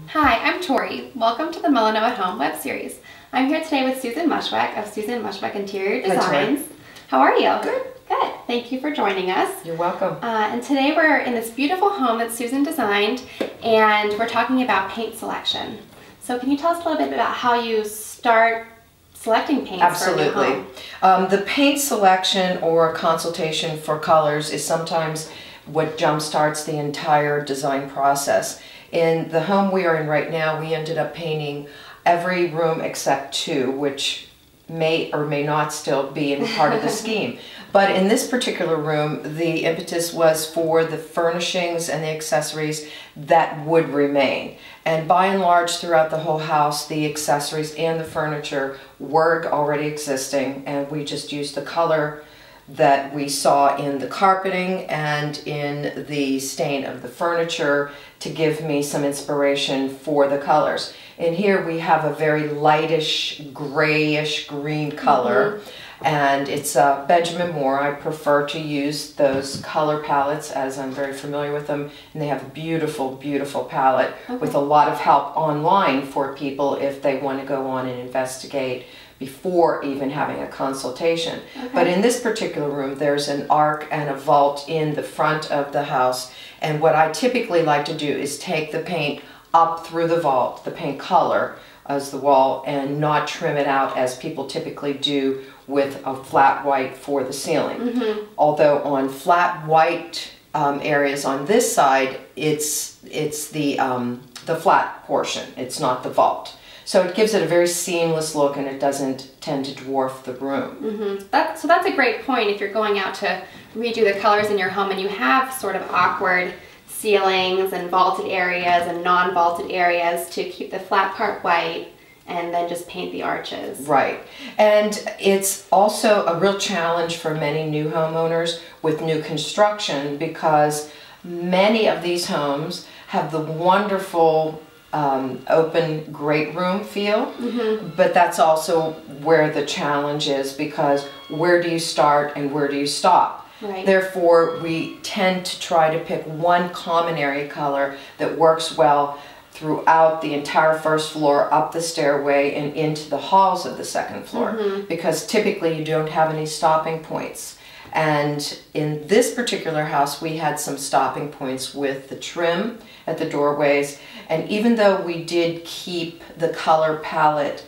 Hi, I'm Tori. Welcome to the Molyneaux at Home web series. I'm here today with Susan Muschweck of Susan Muschweck Interior Designs. How are you? Good. Good. Thank you for joining us. You're welcome. And today we're in this beautiful home that Susan designed, and we're talking about paint selection. So can you tell us a little bit about how you start selecting paints? Absolutely. For a new home? The paint selection or consultation for colors is sometimes what jumpstarts the entire design process. In the home we are in right now, we ended up painting every room except two, which may or may not still be in part of the scheme. But in this particular room, the impetus was for the furnishings and the accessories that would remain. And by and large, throughout the whole house, the accessories and the furniture were already existing, and we just used the color that we saw in the carpeting and in the stain of the furniture to give me some inspiration for the colors. In here we have a very lightish, grayish green color, and it's Benjamin Moore. I prefer to use those color palettes as I'm very familiar with them, and they have a beautiful, beautiful palette with a lot of help online for people if they want to go on and investigate before even having a consultation. But in this particular room, there's an arc and a vault in the front of the house, and what I typically like to do is take the paint up through the vault, the paint color as the wall, and not trim it out as people typically do with a flat white for the ceiling. Although on flat white areas on this side, it's the flat portion, it's not the vault. So it gives it a very seamless look, and it doesn't tend to dwarf the room. So that's a great point if you're going out to redo the colors in your home and you have sort of awkward ceilings and vaulted areas and non-vaulted areas, to keep the flat part white and then just paint the arches. Right. And it's also a real challenge for many new homeowners with new construction, because many of these homes have the wonderful open great room feel, but that's also where the challenge is, because where do you start and where do you stop? Right. Therefore, we tend to try to pick one common area color that works well throughout the entire first floor, up the stairway, and into the halls of the second floor, because typically you don't have any stopping points. And in this particular house, we had some stopping points with the trim at the doorways, and even though we did keep the color palette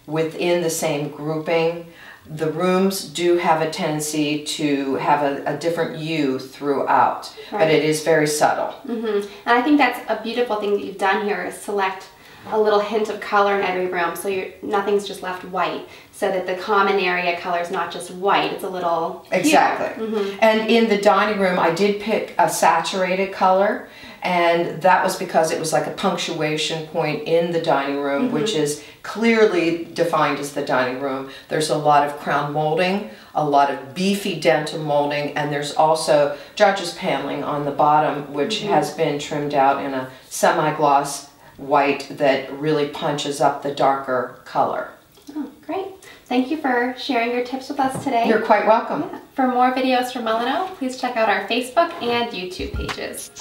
within the same grouping, the rooms do have a tendency to have a different hue throughout, but it is very subtle. And I think that's a beautiful thing that you've done here, is select a little hint of color in every room, so nothing's just left white, so that the common area color is not just white, it's a little Exactly. And in the dining room, I did pick a saturated color, and that was because it was like a punctuation point in the dining room, which is clearly defined as the dining room. There's a lot of crown molding, a lot of beefy dentil molding, and there's also judges paneling on the bottom, which has been trimmed out in a semi-gloss white that really punches up the darker color. Oh, great. Thank you for sharing your tips with us today. You're quite welcome. For more videos from Molyneaux, please check out our Facebook and YouTube pages.